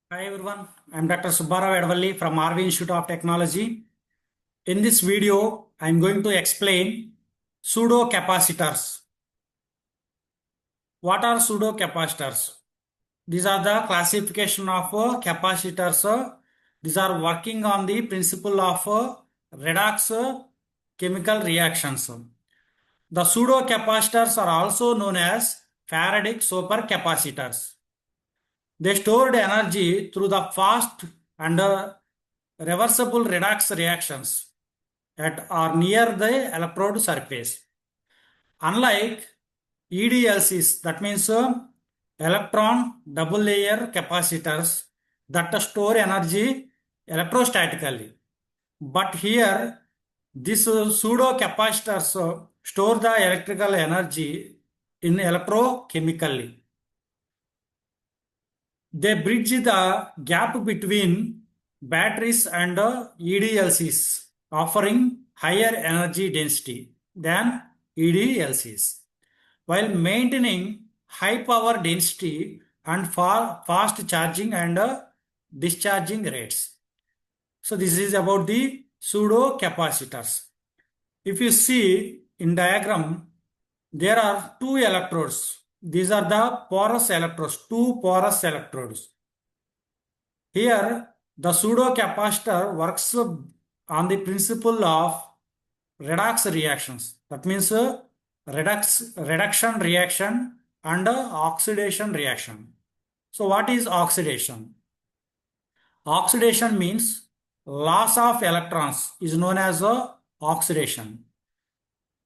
Hi everyone, I'm Dr. Subbarao from RV Institute of Technology. In this video, I'm going to explain pseudo capacitors. What are pseudo capacitors? These are the classification of capacitors. These are working on the principle of redox chemical reactions. The pseudo capacitors are also known as Faradic supercapacitors. They stored energy through the fast and reversible redox reactions at or near the electrode surface. Unlike EDLCs, that means electron double layer capacitors that store energy electrostatically. But here, these pseudo capacitors store the electrical energy in electrochemically. They bridge the gap between batteries and EDLCs, offering higher energy density than EDLCs, while maintaining high power density and fast charging and discharging rates. So this is about the pseudo capacitors. If you see in diagram, there are two electrodes. These are the porous electrodes, two porous electrodes. Here, the pseudo capacitor works on the principle of redox reactions. That means reduction reaction and oxidation reaction. So what is oxidation? Oxidation means loss of electrons is known as oxidation.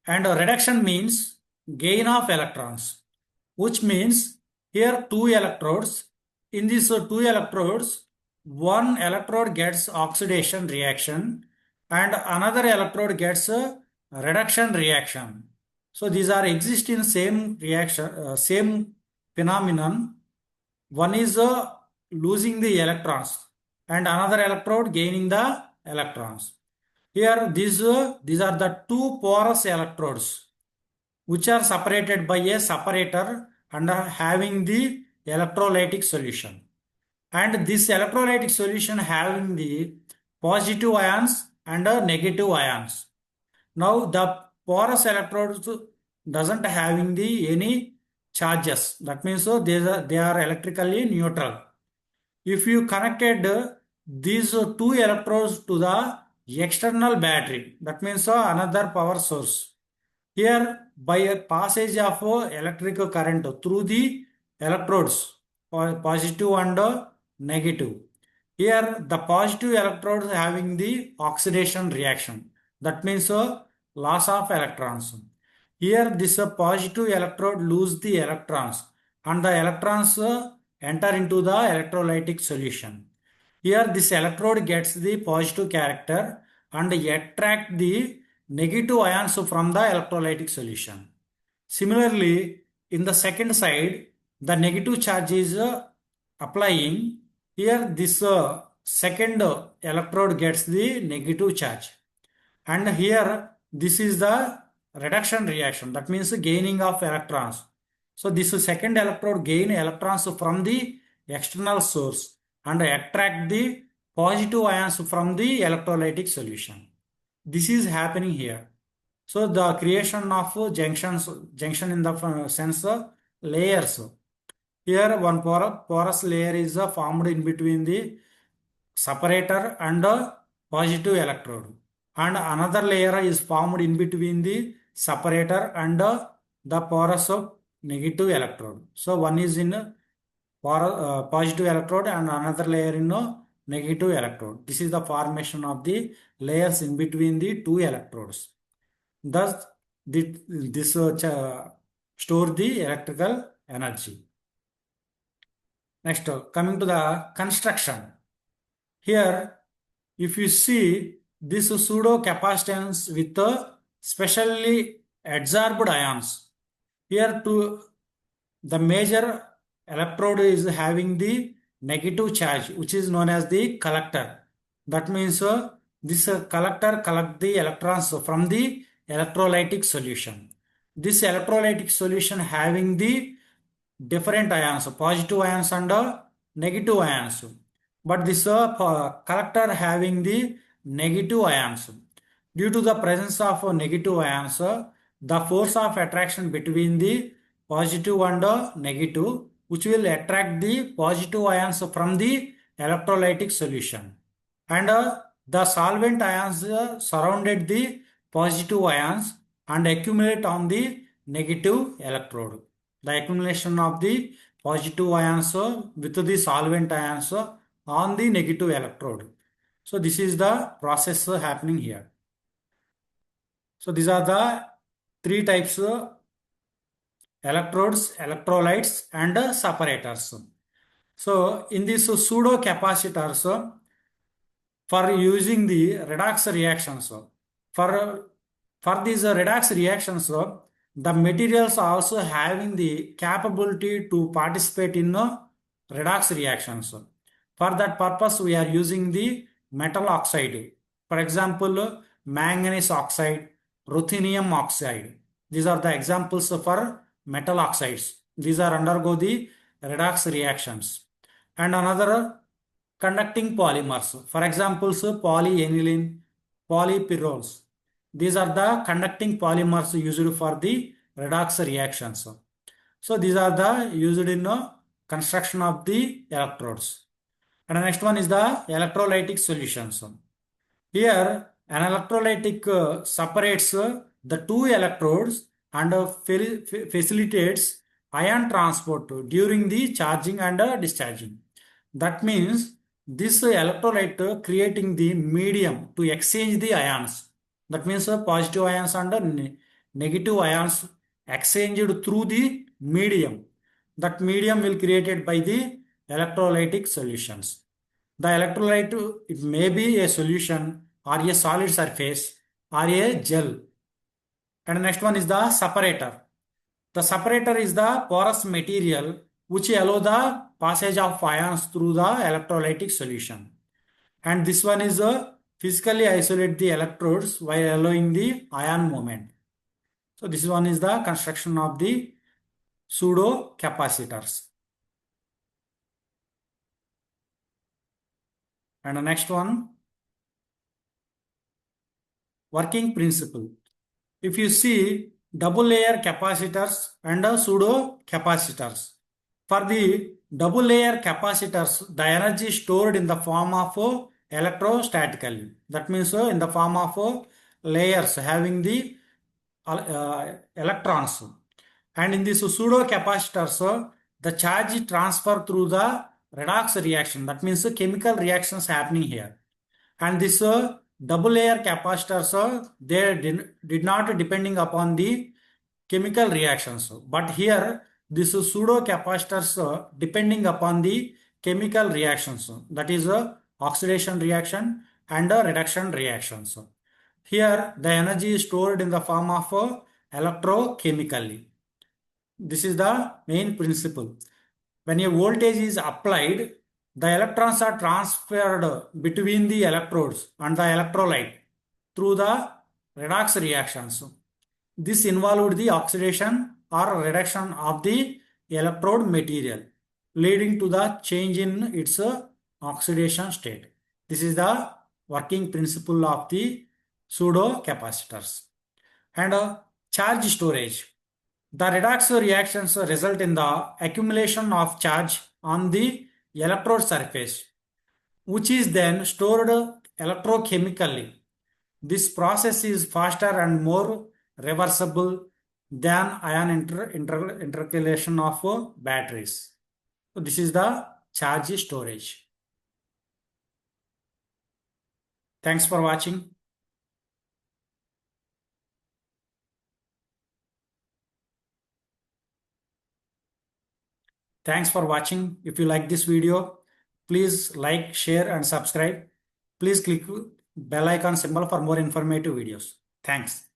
And reduction means gain of electrons, which means here two electrodes. In these two electrodes, one electrode gets oxidation reaction and another electrode gets a reduction reaction. So these are exist in same reaction, same phenomenon. One is losing the electrons and another electrode gaining the electrons. Here these are the two porous electrodes which are separated by a separator and are having the electrolytic solution. And this electrolytic solution having the positive ions and negative ions. Now the porous electrodes doesn't having the any charges. That means they are electrically neutral. If you connected these two electrodes to the external battery, that means another power source. Here, by a passage of electrical current through the electrodes, positive and negative. Here, the positive electrodes having the oxidation reaction. That means loss of electrons. Here, this positive electrode lose the electrons and the electrons enter into the electrolytic solution. Here, this electrode gets the positive character and attract the negative ions from the electrolytic solution. Similarly, in the second side, the negative charge is applying. Here, this second electrode gets the negative charge. And here, this is the reduction reaction. That means gaining of electrons. So, this second electrode gain electrons from the external source and attract the positive ions from the electrolytic solution. This is happening here. So the creation of junction in the sense layers. Here one porous layer is formed in between the separator and positive electrode. And another layer is formed in between the separator and the porous of negative electrode. So one is in positive electrode and another layer in negative electrode. This is the formation of the layers in between the two electrodes. Thus, this store the electrical energy. Next, coming to the construction. Here, if you see this pseudo capacitance with specially adsorbed ions. Here, the major electrode is having the negative charge, which is known as the collector. That means this collector collect the electrons from the electrolytic solution. This electrolytic solution having the different ions, positive ions and negative ions. but this collector having the negative ions. Due to the presence of negative ions, the force of attraction between the positive and negative, which will attract the positive ions from the electrolytic solution. And the solvent ions surrounded the positive ions and accumulate on the negative electrode. The accumulation of the positive ions with the solvent ions on the negative electrode. So this is the process happening here. So these are the three types electrodes, electrolytes and separators. So in this pseudo capacitors, for using the redox reactions, for these redox reactions, the materials are also having the capability to participate in redox reactions. For that purpose, we are using the metal oxide. For example, manganese oxide, ruthenium oxide. These are the examples for metal oxides. These are undergo the redox reactions. And another conducting polymers. For example, polyaniline, polypyrols. These are the conducting polymers used for the redox reactions. So these are the used in construction of the electrodes. And the next one is the electrolytic solutions. Here, an electrolytic separates the two electrodes and facilitates ion transport during the charging and discharging. That means this electrolyte creating the medium to exchange the ions. That means positive ions and negative ions exchanged through the medium. That medium will created by the electrolytic solutions. The electrolyte, it may be a solution or a solid surface or a gel. And next one is the separator. The separator is the porous material which allow the passage of ions through the electrolytic solution. And this one is physically isolate the electrodes while allowing the ion movement. So this one is the construction of the pseudo capacitors. And the next one, working principle. If you see double layer capacitors and pseudo capacitors. For the double layer capacitors, the energy stored in the form of electrostatically. That means in the form of layers having the electrons. And in this pseudo capacitors, the charge transfer through the redox reaction. That means chemical reactions happening here. And this double layer capacitors, they did not depending upon the chemical reactions. But here, this pseudo capacitors depending upon the chemical reactions. That is oxidation reaction and reduction reactions. Here, the energy is stored in the form of electrochemically. This is the main principle. When a voltage is applied, the electrons are transferred between the electrodes and the electrolyte through the redox reactions. This involved the oxidation or reduction of the electrode material, leading to the change in its oxidation state. This is the working principle of the pseudo capacitors. And charge storage. The redox reactions result in the accumulation of charge on the electrode surface, which is then stored electrochemically. This process is faster and more reversible than ion intercalation of batteries. So this is the charge storage. Thanks for watching. Thanks for watching. If you like this video, please like, share and subscribe. Please click bell icon symbol for more informative videos. Thanks.